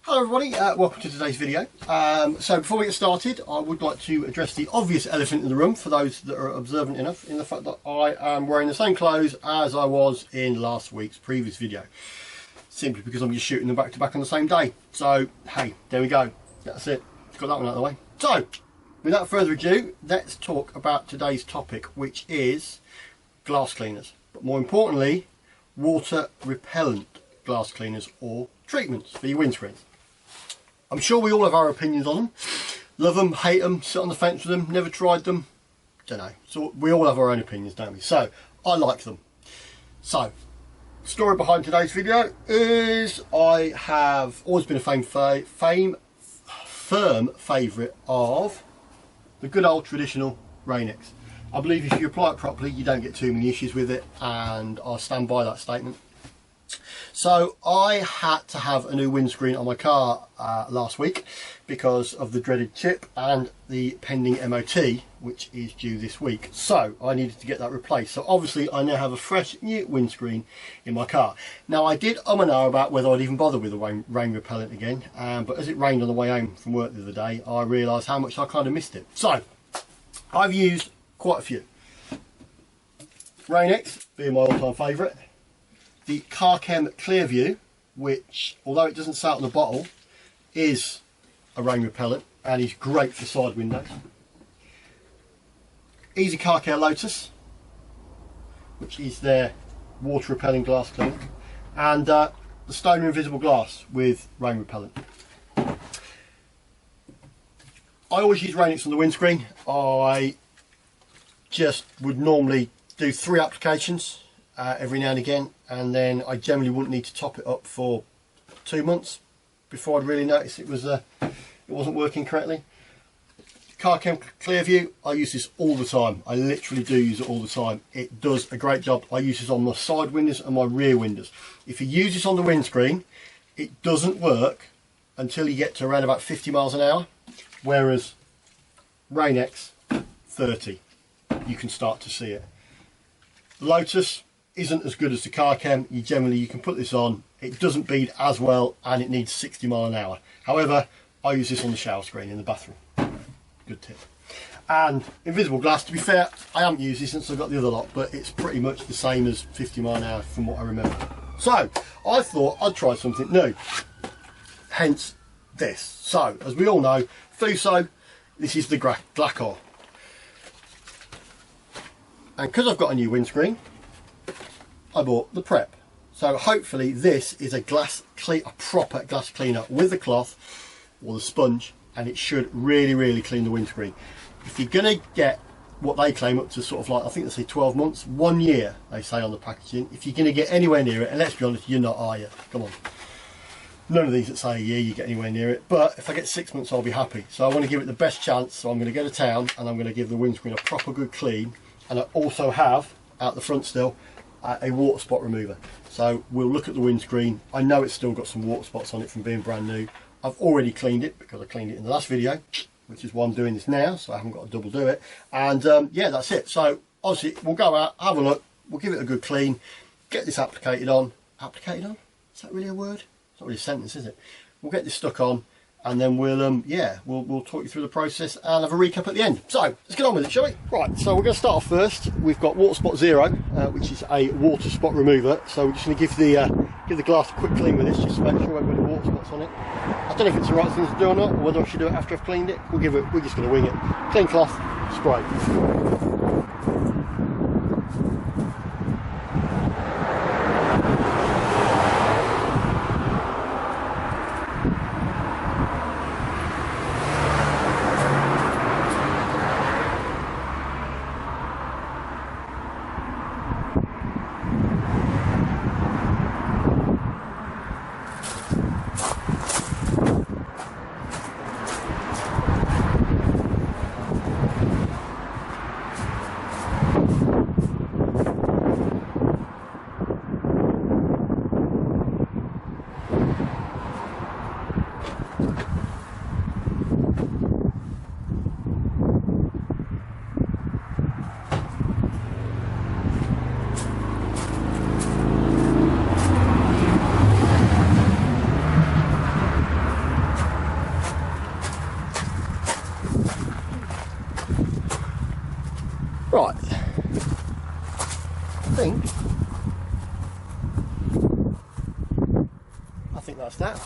Hello everybody, welcome to today's video. So before we get started, I would like to address the obvious elephant in the room for those that are observant enough, in the fact that I am wearing the same clothes as I was in last week's previous video, simply because I'm just shooting them back to back on the same day. So hey, there we go, that's it, got that one out of the way. So without further ado, let's talk about today's topic, which is glass cleaners, but more importantly water repellent glass cleaners or treatments for your windscreens. I'm sure we all have our opinions on them. Love them, hate them, sit on the fence with them, never tried them, don't know. So we all have our own opinions, don't we? So I like them. So the story behind today's video is I have always been a firm favourite of the good old traditional Rain-X. I believe if you apply it properly you don't get too many issues with it, and I stand by that statement. So I had to have a new windscreen on my car last week because of the dreaded chip and the pending MOT, which is due this week. So I needed to get that replaced. So obviously I now have a fresh new windscreen in my car. Now I did and ah about whether I'd even bother with the rain repellent again, but as it rained on the way home from work the other day, I realised how much I kind of missed it. So I've used quite a few. Rain-X being my all-time favourite. The Carchem Clearview, which although it doesn't say out on the bottle, is a rain repellent and is great for side windows. Easy Car Care Lotus, which is their water repelling glass cleaner, and the Stoner Invisible Glass with rain repellent. I always use Rain-X on the windscreen. I just would normally do 3 applications every now and again, and then I generally wouldn't need to top it up for 2 months before I'd really notice it wasn't working correctly. Carchem Clearview, I use this all the time. I literally do use it all the time. It does a great job. I use this on my side windows and my rear windows. If you use this on the windscreen, it doesn't work until you get to around about 50 miles an hour, whereas Rain-X 30, you can start to see it. Lotus isn't as good as the Carchem. You can put this on, it doesn't bead as well, and it needs 60 mile an hour. However, I use this on the shower screen in the bathroom. Good tip. And Invisible Glass, to be fair, I haven't used this since I got the other lot, but it's pretty much the same as 50 mile an hour from what I remember. So I thought I'd try something new, hence this. So as we all know, Fuso, this is the Glaco, and because I've got a new windscreen, I bought the Prep. So hopefully this is a proper glass cleaner with the cloth or the sponge, and it should really clean the windscreen. If you're going to get what they claim up to sort of like, I think they say 12 months, 1 year they say on the packaging, if you're going to get anywhere near it, and let's be honest, you're not, are you? Come on. None of these that say a year you get anywhere near it, but if I get 6 months I'll be happy. So I want to give it the best chance, so I'm going to go to town and I'm going to give the windscreen a proper good clean. And I also have, out the front still, a water spot remover. So we'll look at the windscreen. I know it's still got some water spots on it from being brand new. I've already cleaned it because I cleaned it in the last video, which is why I'm doing this now, so I haven't got to double do it. And yeah, that's it. So obviously we'll go out, have a look, we'll give it a good clean, get this applicated on. Applicated on? Is that really a word? It's not really a sentence, is it? We'll get this stuck on, and then we'll we'll talk you through the process and have a recap at the end. So let's get on with it, shall we? Right, so we're going to start off first. We've got Water Spot Zero, which is a water spot remover. So we're just going to give the glass a quick clean with this, just to make sure we've got any water spots on it. I don't know if it's the right thing to do or not, or whether I should do it after I've cleaned it. We're just going to wing it. Clean cloth, spray. that.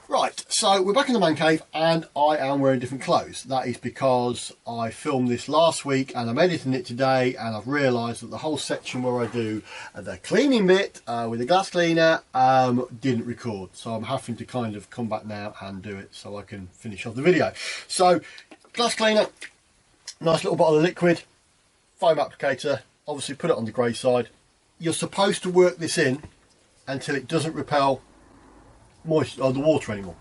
Right, so we're back in the man cave and I am wearing different clothes. That is because I filmed this last week and I'm editing it today, and I've realised that the whole section where I do the cleaning bit with the glass cleaner didn't record. So I'm having to kind of come back now and do it so I can finish off the video. So glass cleaner, nice little bottle of liquid, foam applicator, obviously put it on the grey side. You're supposed to work this in until it doesn't repel moisture or the water anymore.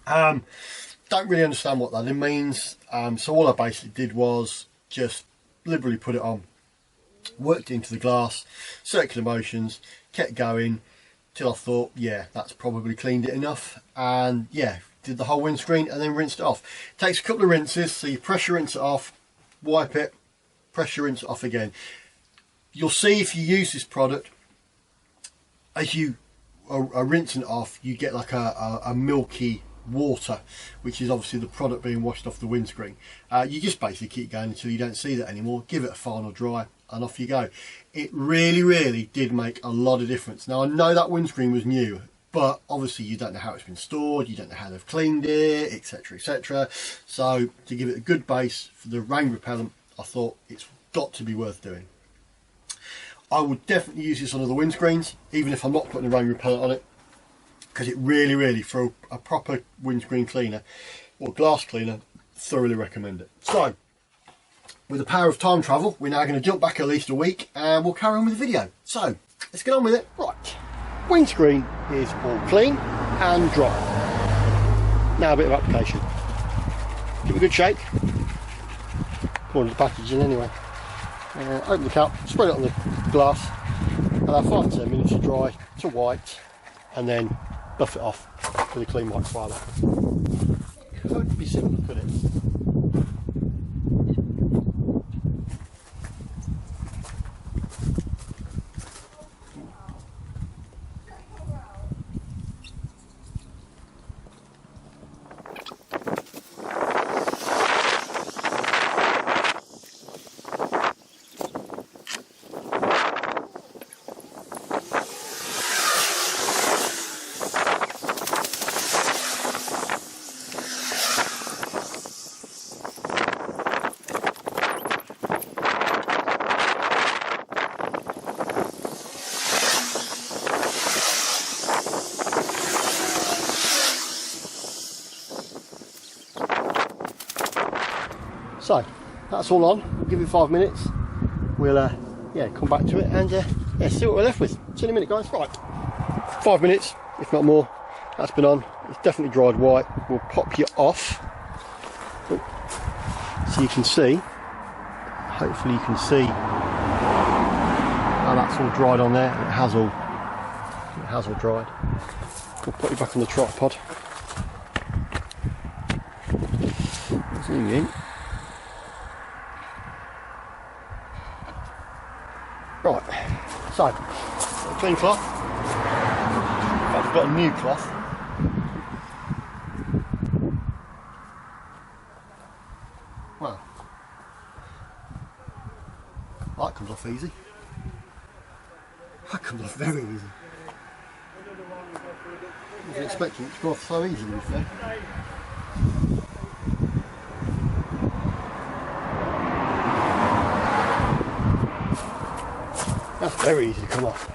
Don't really understand what that means, so all I basically did was just liberally put it on, worked it into the glass, circular motions, kept going till I thought, yeah, that's probably cleaned it enough, and yeah, did the whole windscreen and then rinsed it off. It takes a couple of rinses, so you pressure rinse it off, wipe it, pressure rinse it off again. You'll see if you use this product, as you are rinsing it off, you get like a milky water, which is obviously the product being washed off the windscreen. You just basically keep going until you don't see that anymore, give it a final dry and off you go. It really did make a lot of difference. Now I know that windscreen was new, but obviously you don't know how it's been stored, you don't know how they've cleaned it, etc, etc. So to give it a good base for the rain repellent, I thought it's got to be worth doing. I would definitely use this on other windscreens, even if I'm not putting a rain repellent on it, because it really, for a proper windscreen cleaner or glass cleaner, thoroughly recommend it. So, with the power of time travel, we're now going to jump back at least a week and we'll carry on with the video. So, let's get on with it. Right, windscreen is all clean and dry. Now a bit of application. Give it a good shake, according to the packaging anyway. Open the cap, spread it on the glass, allow 5 to 10 minutes to dry to white, and then buff it off with a clean white fibre. Could be simple, could it? So that's all on. We'll give it 5 minutes. We'll yeah, come back to it and yeah, see what we're left with. See you in a minute, guys. Right, 5 minutes, if not more. That's been on. It's definitely dried white. We'll pop you off, so you can see. Hopefully you can see how that's all dried on there. It has all dried. We'll put you back on the tripod. Zoom in. Right, so a clean cloth. In fact, I've got a new cloth. Well, that comes off easy. That comes off very easy. I wasn't expecting it to go off so easy, to be fair. That's very easy to come off.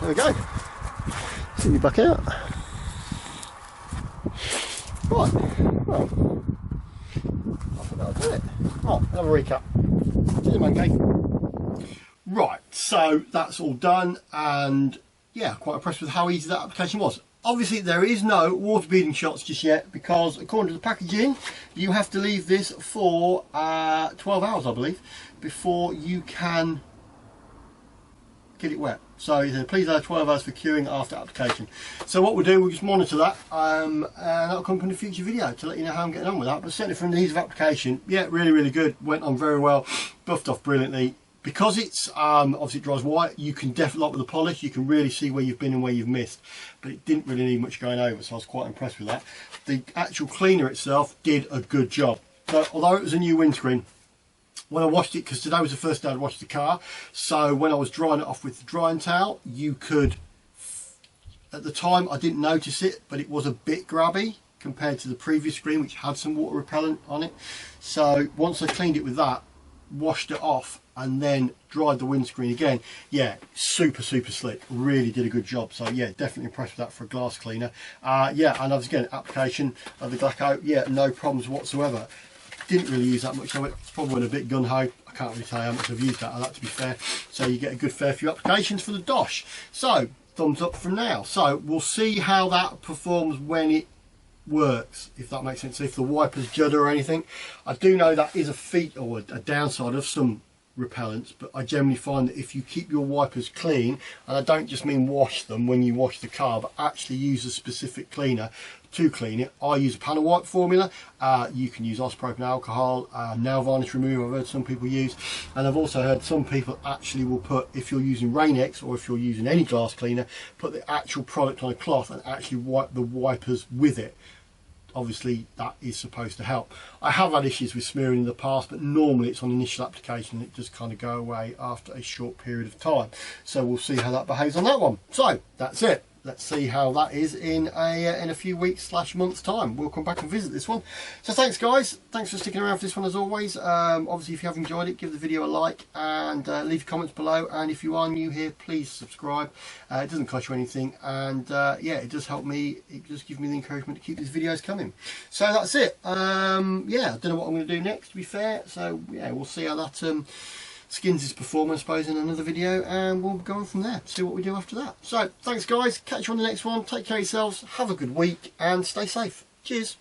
There we go. Send you back out. Right. Well, I think that'll do it. Right, another recap. See you, man cave. Right, so that's all done, and yeah, quite impressed with how easy that application was. Obviously there is no water beading shots just yet, because according to the packaging you have to leave this for 12 hours, I believe, before you can get it wet. So he said, please allow 12 hours for curing after application. So what we'll do, we'll just monitor that, and that'll come in a future video to let you know how I'm getting on with that. But certainly from the ease of application, yeah, really good, went on very well, buffed off brilliantly. Because it's obviously it dries white, you can definitely, like with the polish, you can really see where you've been and where you've missed. But it didn't really need much going over, so I was quite impressed with that. The actual cleaner itself did a good job. So although it was a new windscreen, when I washed it, because today was the first day I'd washed the car, so when I was drying it off with the drying towel, you could, at the time I didn't notice it, but it was a bit grabby compared to the previous screen, which had some water repellent on it. So once I cleaned it with that, washed it off and then dried the windscreen again, yeah, super slick, really did a good job. So yeah, definitely impressed with that for a glass cleaner. Yeah, and again, application of the Glaco, yeah, no problems whatsoever. Didn't really use that much of it, probably went a bit gun-ho. I can't really tell you how much I've used that, to be fair. So you get a good fair few applications for the dosh. So thumbs up from now. So we'll see how that performs when it works, if that makes sense. If the wipers judder or anything, I do know that is a feat or a downside of some repellents, but I generally find that if you keep your wipers clean, and I don't just mean wash them when you wash the car, but actually use a specific cleaner to clean it. I use a panel wipe formula. You can use isopropyl alcohol, nail varnish remover, I've heard some people use, and I've also heard some people actually will put, if you're using Rain-X or if you're using any glass cleaner, put the actual product on a cloth and actually wipe the wipers with it. Obviously that is supposed to help. I have had issues with smearing in the past, but normally it's on initial application and it just kind of go away after a short period of time. So we'll see how that behaves on that one. So that's it. Let's see how that is in a few weeks / months time. We'll come back and visit this one. So thanks guys, thanks for sticking around for this one as always. Obviously if you have enjoyed it, give the video a like and leave comments below, and if you are new here, please subscribe. It doesn't cost you anything, and yeah, it does help me, it does give me the encouragement to keep these videos coming. So that's it. Yeah, I don't know what I'm going to do next, to be fair, so yeah, we'll see how that skins his performance, I suppose, in another video, and we'll go on from there, see what we do after that. So thanks guys, catch you on the next one, take care of yourselves, have a good week and stay safe. Cheers.